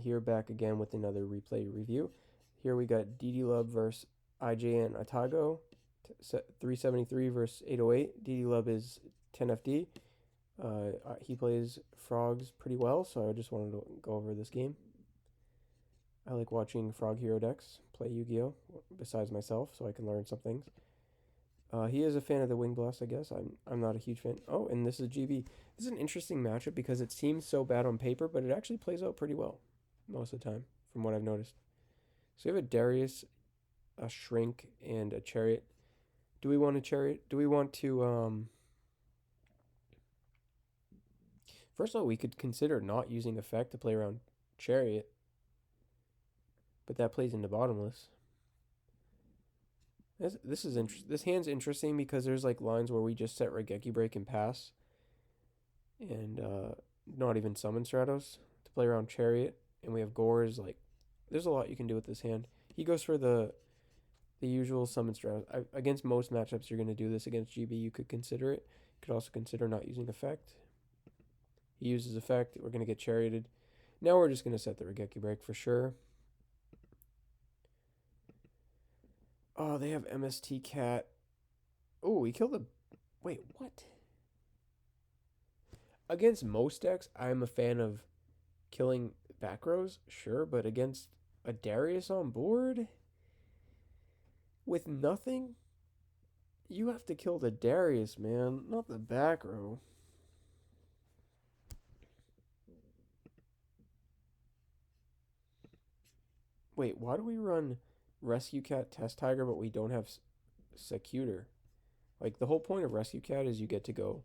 Here back again with another replay review. Here we got DD versus IJN Atago, 373 versus 808. DD Lub is 10FD. He plays frogs pretty well, so I just wanted to go over this game. I like watching Frog Hero decks play Yu-Gi-Oh! Besides myself, so I can learn some things. He is a fan of the Wing Blast, I guess. I'm not a huge fan. Oh, and this is GB. This is an interesting matchup because it seems so bad on paper, but it actually plays out pretty well most of the time, from what I've noticed. So we have a Darius, a Shrink, and a Chariot. Do we want a Chariot? Do we want to, First of all, we could consider not using effect to play around Chariot, but that plays into Bottomless. This hand's interesting because there's like lines where we just set Raigeki Break and pass, and not even summon Stratos to play around Chariot, and we have Gores. Like, there's a lot you can do with this hand. He goes for the usual summon Stratos. Against most matchups, you're going to do this. Against GB, you could consider it. You could also consider not using effect. He uses effect. We're going to get Charioted. Now we're just going to set the Raigeki Break for sure. Oh, they have MST Cat. Oh, he killed the... Wait, what? Against most decks, I'm a fan of killing back rows, sure, but against a Darius on board with nothing, you have to kill the Darius, man, not the back row. Wait, why do we run Rescue Cat Test Tiger, but we don't have Secutor? Like, the whole point of Rescue Cat is you get to go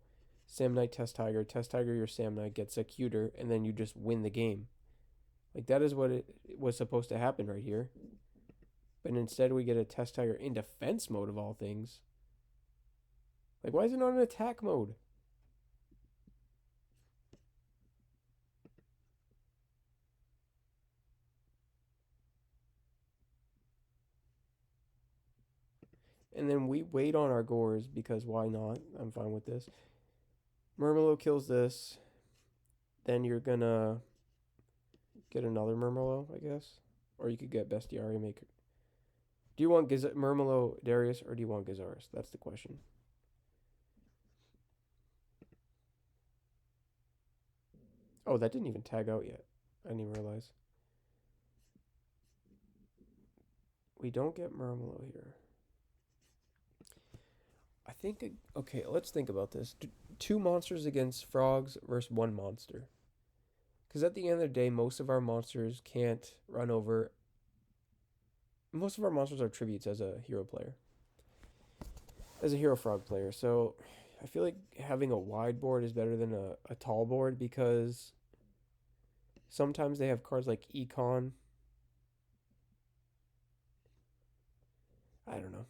Sam Knight Test Tiger your Sam Knight, get Secutor, and then you just win the game. Like, that is what it was supposed to happen right here. But instead we get a Test Tiger in defense mode of all things. Like, why is it not in attack mode? And then we wait on our Gores because why not? I'm fine with this. Murmelo kills this. Then you're gonna get another Murmelo, I guess. Or you could get Bestiary Maker. Do you want Murmelo Darius or do you want Gizaris? That's the question. Oh, that didn't even tag out yet. I didn't even realize. We don't get Murmelo here. I think, okay, let's think about this. Two monsters against frogs versus one monster. Because at the end of the day, most of our monsters can't run over. Most of our monsters are tributes as a hero player. As a HEROFrog player. So I feel like having a wide board is better than a tall board because sometimes they have cards like Econ. I don't know.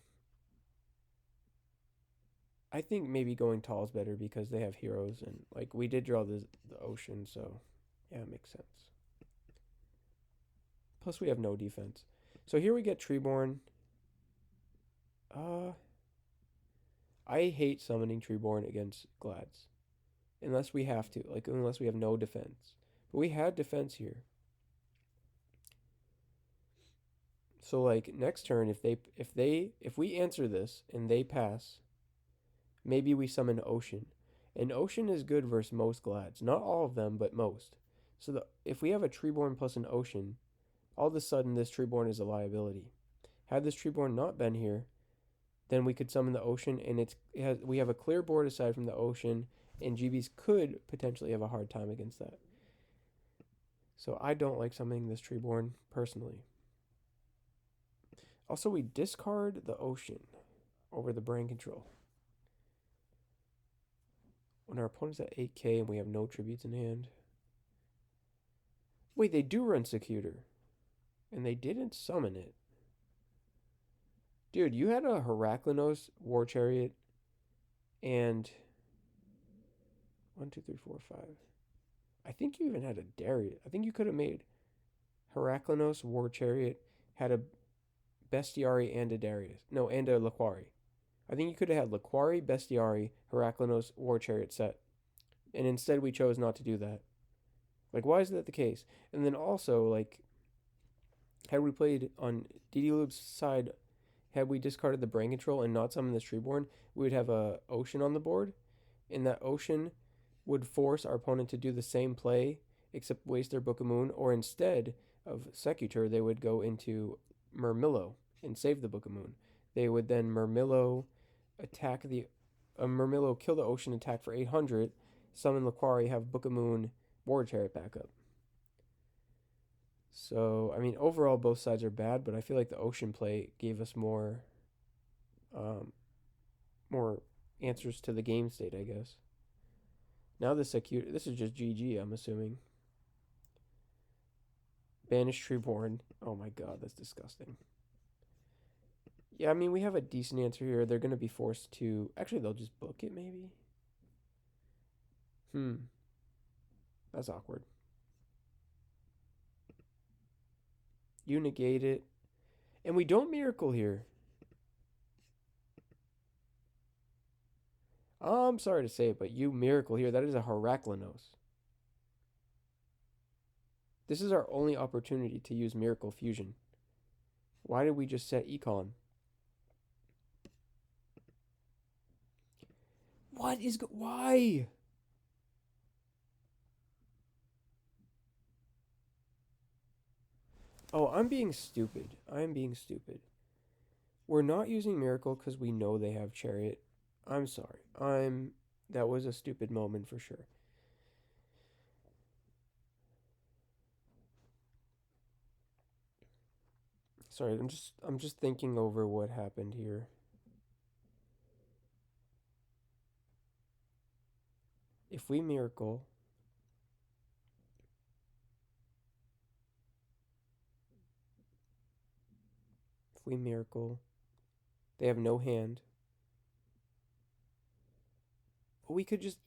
I think maybe going tall is better because they have heroes and like we did draw the ocean, so yeah, it makes sense. Plus we have no defense. So here we get Treeborn. I hate summoning Treeborn against Glads. Unless we have to, like unless we have no defense. But we had defense here. So like next turn if we answer this and they pass, maybe we summon Ocean. And Ocean is good versus most Glads. Not all of them, but most. So if we have a Treeborn plus an Ocean, all of a sudden this Treeborn is a liability. Had this Treeborn not been here, then we could summon the Ocean, and we have a clear board aside from the Ocean, and GBs could potentially have a hard time against that. So I don't like summoning this Treeborn personally. Also, we discard the Ocean over the Brain Control. When our opponent's at 8k and we have no tributes in hand. Wait, they do run Secutor. And they didn't summon it. Dude, you had a Heraklinos War Chariot and 1, 2, 3, 4, 5. I think you even had a Darius. I think you could have made Heraklinos War Chariot, had a Bestiary and a Darius. No, and a Laquari. I think you could have had Laquari, Bestiary, Heraklinos, War Chariot set. And instead we chose not to do that. Like, why is that the case? And then also, like, had we played on DD side, had we discarded the brain control and not summoned the Treeborn, we would have a ocean on the board, and that ocean would force our opponent to do the same play except waste their Book of Moon, or instead of Secutor, they would go into Murmillo and save the Book of Moon. They would then Murmillo attack the Murmillo kill the ocean, attack for 800, summon Laquari, have Book of Moon, War Chariot back up. So, I mean, overall, both sides are bad, but I feel like the ocean play gave us um, more answers to the game state, I guess. Now this is just GG, I'm assuming. Banish Treeborn. Oh my god, that's disgusting. Yeah, I mean, we have a decent answer here. They're going to be forced to... Actually, they'll just book it, maybe? That's awkward. You negate it. And we don't Miracle here. I'm sorry to say it, but you Miracle here. That is a Heraclinos. This is our only opportunity to use Miracle Fusion. Why did we just set Econ? What is... Why? Oh, I'm being stupid. I'm being stupid. We're not using Miracle because we know they have Chariot. I'm sorry. That was a stupid moment for sure. Sorry, I'm just thinking over what happened here. If we Miracle, they have no hand. We could just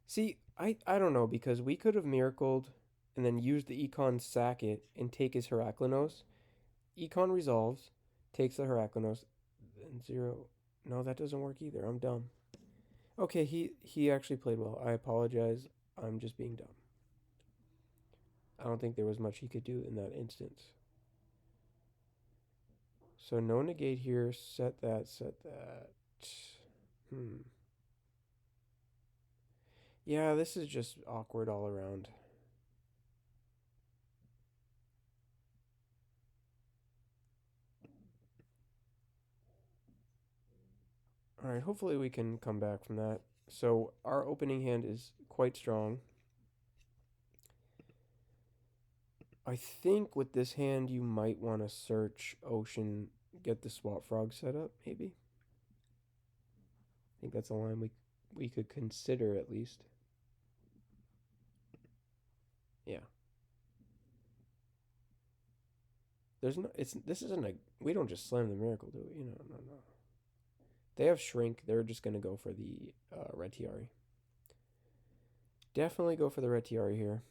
see. I don't know, because we could have miracled and then used the Econ, sack it, and take his Heraclinos. Econ resolves, takes the Heraclinos, and 0. No, that doesn't work either. I'm dumb. Okay, he actually played well. I apologize. I'm just being dumb. I don't think there was much he could do in that instance. So no negate here. Set that. Yeah, this is just awkward all around. Alright, hopefully we can come back from that. So our opening hand is quite strong. I think with this hand you might want to search Ocean, get the Swap Frog set up, maybe. I think that's a line we could consider at least. Yeah. This isn't a, we don't just slam the Miracle, do we? No. They have Shrink. They're just going to go for the Red Tiari. Definitely go for the Red Tiari here.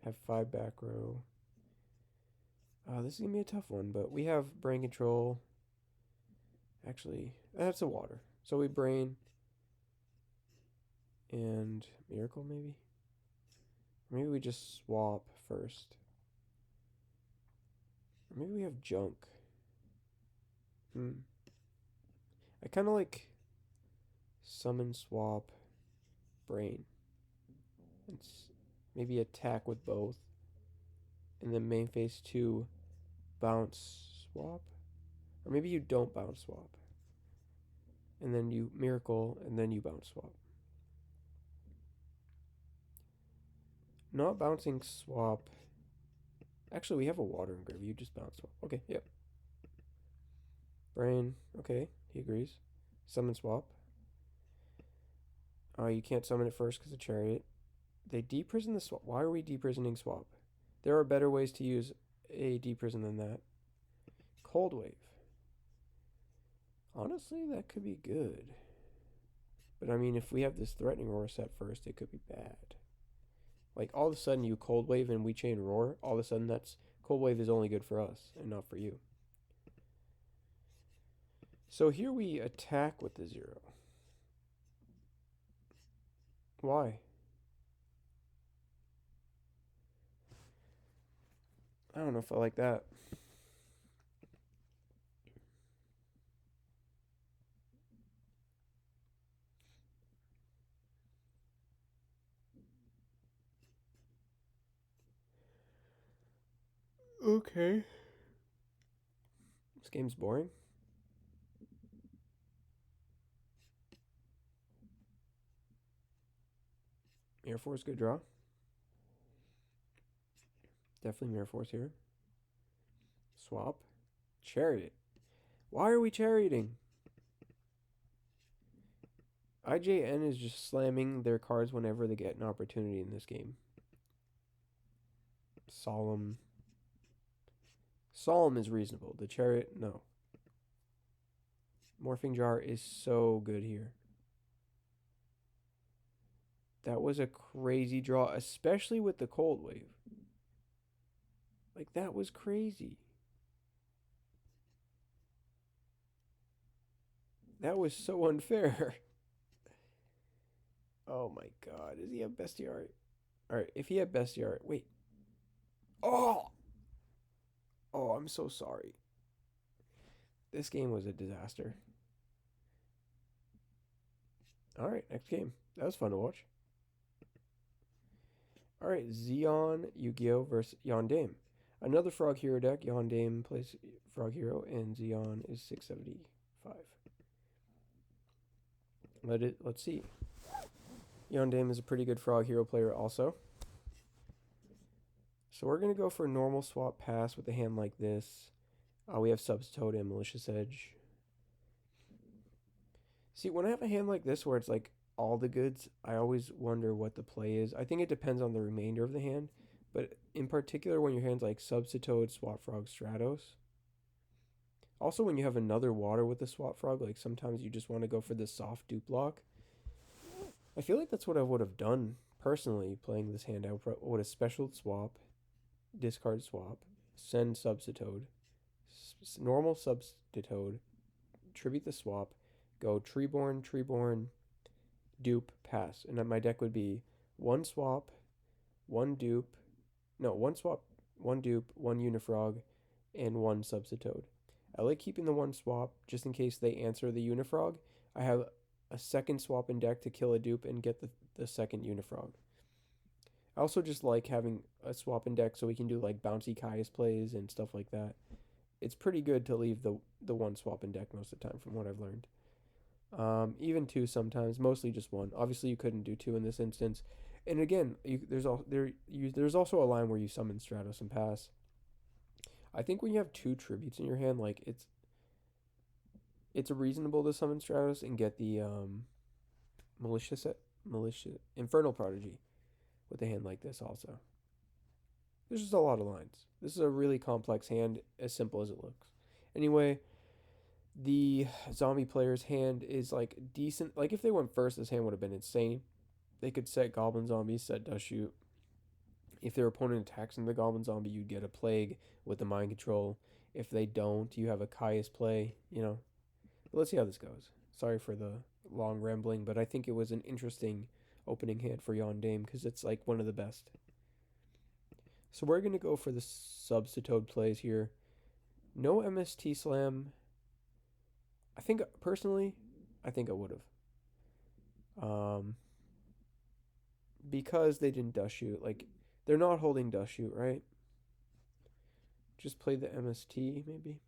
Have 5 back row. This is going to be a tough one, but we have Brain Control. Actually, that's a water. So we Brain and Miracle, maybe? Maybe we just swap first. Or maybe we have Junk. I kind of like Summon, Swap, Brain. And maybe attack with both. And then main phase 2, bounce, swap. Or maybe you don't bounce, swap. And then you Miracle, and then you bounce, swap. Not bouncing, swap. Actually, we have a water engrave. You just bounce, swap. Okay, yep. Brain. Okay, he agrees. Summon, swap. You can't summon it first because of Chariot. They deprison the swap. Why are we deprisoning swap? There are better ways to use a deprison than that. Cold Wave. Honestly, that could be good. But I mean, if we have this Threatening Roar set first, it could be bad. Like, all of a sudden you Cold Wave and we chain Roar, all of a sudden that's... Cold Wave is only good for us and not for you. So here we attack with the 0. Why? I don't know if I like that. Okay. This game's boring. Air Force, good draw. Definitely Mirror Force here. Swap. Chariot. Why are we charioting? IJN is just slamming their cards whenever they get an opportunity in this game. Solemn. Solemn is reasonable. The chariot, no. Morphing Jar is so good here. That was a crazy draw, especially with the Cold Wave. Like, that was crazy. That was so unfair. Oh my god. Does he have Bestiary? Alright, if he had Bestiary. Wait. Oh! Oh, I'm so sorry. This game was a disaster. Alright, next game. That was fun to watch. Alright, Zeon Yugioh versus Yondaime. Another Frog Hero deck. Yondaime plays Frog Hero, and Zeon is 675. Let's see. Yondaime is a pretty good Frog Hero player also. So we're going to go for a normal swap pass with a hand like this. We have Substitute and Malicious Edge. See, when I have a hand like this where it's like all the goods, I always wonder what the play is. I think it depends on the remainder of the hand. But in particular, when your hand's like Substitute, Swap Frog, Stratos. Also, when you have another water with the Swap Frog, like sometimes you just want to go for the soft dupe block. I feel like that's what I would have done personally playing this hand. I would have special swap, discard swap, send Substitute, normal Substitute, tribute the swap, go Treeborn, dupe, pass. And then my deck would be one swap, one dupe, no, one swap, one dupe, one Unifrog, and one Substitute. I like keeping the one swap just in case they answer the Unifrog. I have a second swap in deck to kill a dupe and get the second Unifrog. I also just like having a swap in deck so we can do like bouncy Caius plays and stuff like that. It's pretty good to leave the one swap in deck most of the time from what I've learned. Even two sometimes, mostly just one. Obviously, you couldn't do two in this instance. And again, there's also a line where you summon Stratos and pass. I think when you have two tributes in your hand, like it's reasonable to summon Stratos and get the malicious Infernal Prodigy with a hand like this also. There's just a lot of lines. This is a really complex hand, as simple as it looks. Anyway, the zombie player's hand is like decent. Like if they went first, this hand would have been insane. They could set Goblin Zombie, set Dust Shoot. If their opponent attacks in the Goblin Zombie, you'd get a Plague with the Mind Control. If they don't, you have a Caius play, you know. But let's see how this goes. Sorry for the long rambling, but I think it was an interesting opening hand for Yondaime because it's like one of the best. So we're going to go for the Substitute plays here. No MST Slam. I think, personally, I think I would have. Because they didn't Dust Shoot. Like, they're not holding Dust Shoot, right? Just play the MST, maybe.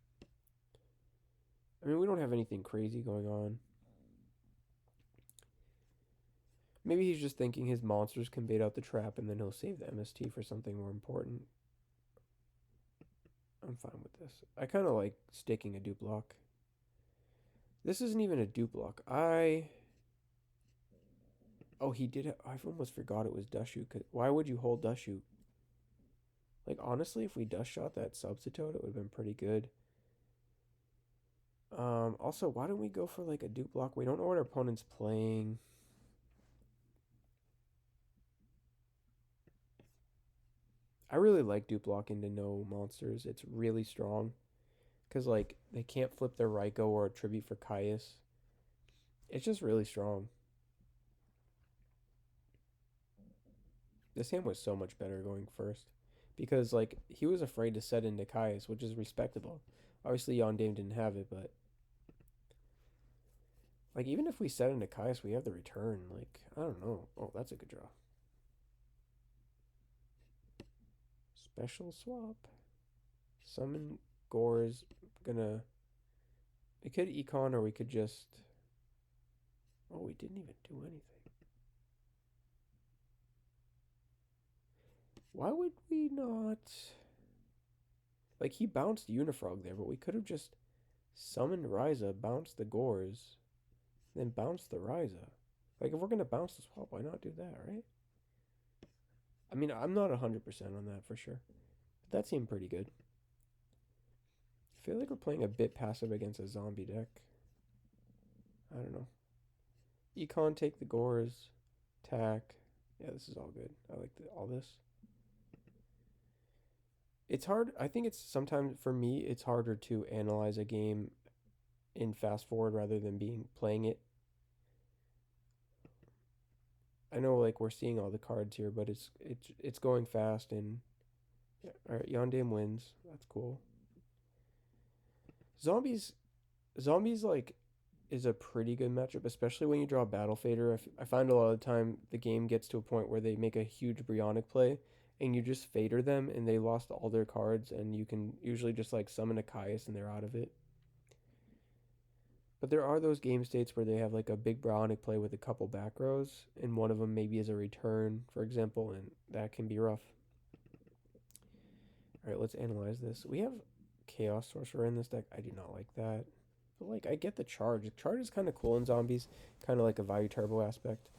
I mean, we don't have anything crazy going on. Maybe he's just thinking his monsters can bait out the trap and then he'll save the MST for something more important. I'm fine with this. I kind of like staking a dupe block. This isn't even a dupe block. Oh, he did. I almost forgot it was Dust Shoot. Why would you hold Dust Shoot? Like, honestly, if we Dust Shot that Substitute, it would have been pretty good. Also, why don't we go for, like, a dupe block? We don't know what our opponent's playing. I really like dupe blocking to no monsters. It's really strong. Because, like, they can't flip their Raikou or a tribute for Caius. It's just really strong. This hand was so much better going first. Because, like, he was afraid to set into Caius, which is respectable. Obviously, Yondaime didn't have it, but... Like, even if we set into Caius, we have the return. Like, I don't know. Oh, that's a good draw. Special swap. Summon Gore's gonna... We could econ or we could just... Oh, we didn't even do anything. Why would we not... Like, he bounced Unifrog there, but we could have just summoned Ryza, bounced the Gores, then bounced the Ryza. Like, if we're going to bounce the swap, why not do that, right? I mean, I'm not 100% on that for sure. But that seemed pretty good. I feel like we're playing a bit passive against a zombie deck. I don't know. Econ, take the Gores, attack. Yeah, this is all good. I like all this. It's hard. I think it's sometimes, for me, it's harder to analyze a game in fast forward rather than playing it. I know, like, we're seeing all the cards here, but it's going fast, and yeah, all right, Yondaime wins. That's cool. Zombies like is a pretty good matchup, especially when you draw Battle Fader. I find a lot of the time the game gets to a point where they make a huge Brionic play, and you just fader them, and they lost all their cards, and you can usually just like summon a Caius, and they're out of it. But there are those game states where they have like a big Brionic play with a couple back rows, and one of them maybe is a return, for example, and that can be rough. All right, let's analyze this. We have Chaos Sorcerer in this deck. I do not like that. But, like, I get the charge. The charge is kind of cool in zombies, kind of like a value turbo aspect.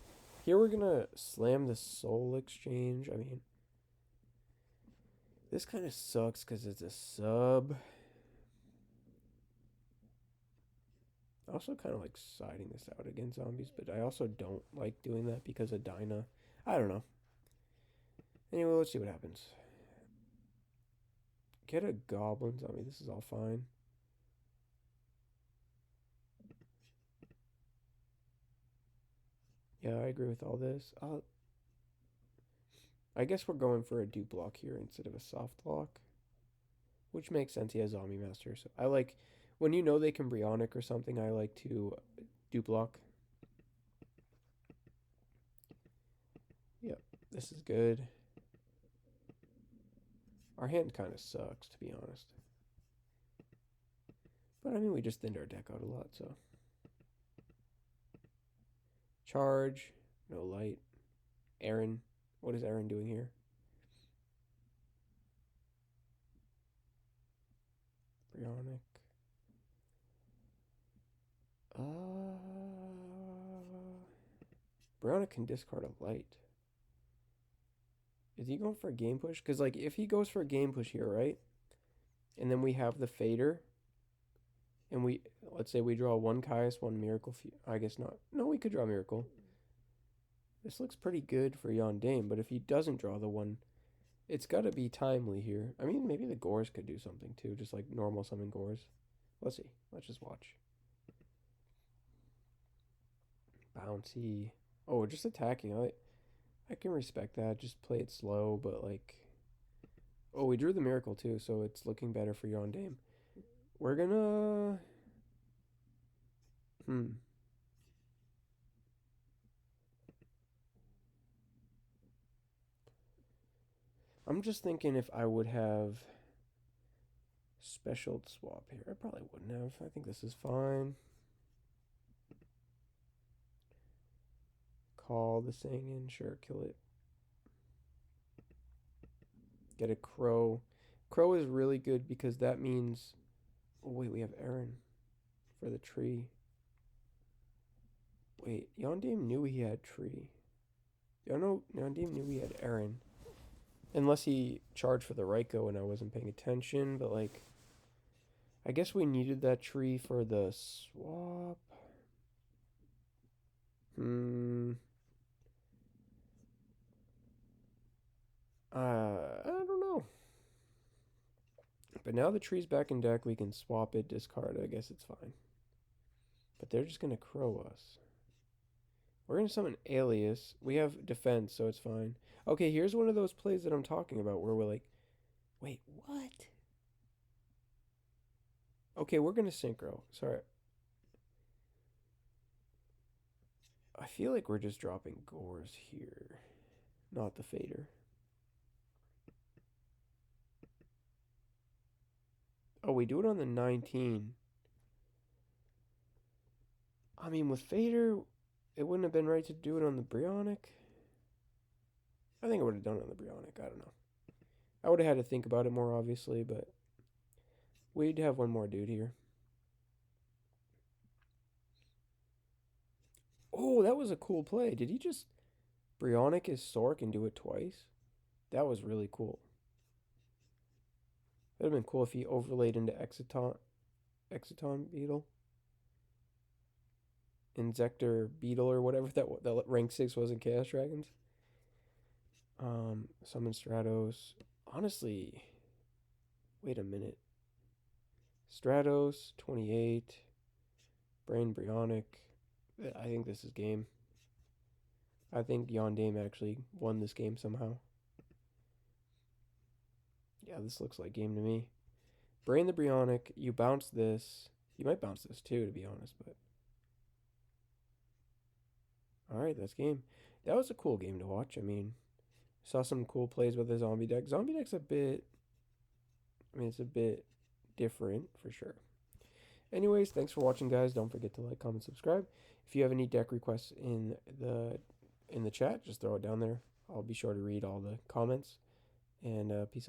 Here we're going to slam the Soul Exchange. I mean, this kind of sucks because it's a sub. I also kind of like siding this out against zombies, but I also don't like doing that because of Dyna. I don't know. Anyway, let's see what happens. Get a Goblin Zombie. This is all fine. Yeah, I agree with all this. I guess we're going for a dupe block here instead of a soft lock, which makes sense. He has Zombie Master, so I like when you know they can Brionic or something. I like to dupe block. Yep, this is good. Our hand kind of sucks, to be honest. But I mean, we just thinned our deck out a lot, so. Charge, no light. Aaron, what is Aaron doing here? Brionic. Brionic can discard a light. Is he going for a game push? Because, like, if he goes for a game push here, right? And then we have the fader. And let's say we draw one Caius, one Miracle. I guess not. No, we could draw Miracle. This looks pretty good for Yondaime, but if he doesn't draw the one, it's got to be timely here. I mean, maybe the Gores could do something too, just like normal summon Gores. Let's see. Let's just watch. Bouncy. Oh, just attacking. I can respect that. Just play it slow, but like... Oh, we drew the Miracle too, so it's looking better for Yondaime. We're gonna... I'm just thinking if I would have special swap here. I probably wouldn't have. I think this is fine. Call the thing in. Sure, kill it. Get a Crow. Crow is really good because that means... Oh, wait, we have Aaron for the tree. Wait, Yondaime knew he had tree. Yondaime knew he had Aaron. Unless he charged for the Raikou and I wasn't paying attention, but like... I guess we needed that tree for the swap. I don't know. But now the tree's back in deck, we can swap it, discard it. I guess it's fine. But they're just going to Crow us. We're going to summon Alias. We have defense, so it's fine. Okay, here's one of those plays that I'm talking about where we're like, wait, what? Okay, we're going to synchro. Sorry. I feel like we're just dropping Gores here, not the Fader. Oh, we do it on the 19. I mean, with Fader, it wouldn't have been right to do it on the Brionic. I think I would have done it on the Brionic. I don't know. I would have had to think about it more, obviously, but we'd have one more dude here. Oh, that was a cool play. Did he just Brionic his Sork and do it twice? That was really cool. That would have been cool if he overlaid into Exciton Beetle. Inzector Beetle or whatever that rank 6 was in Chaos Dragons. Summon Stratos. Honestly, wait a minute. Stratos, 28. Brain Brionic. I think this is game. I think Yondaime actually won this game somehow. Yeah, this looks like game to me. Brain the Brionic. You bounce this. You might bounce this too, to be honest, but. Alright, that's game. That was a cool game to watch. I mean, saw some cool plays with the zombie deck. Zombie deck's a bit. I mean, it's a bit different for sure. Anyways, thanks for watching, guys. Don't forget to like, comment, subscribe. If you have any deck requests in the chat, just throw it down there. I'll be sure to read all the comments. And peace out.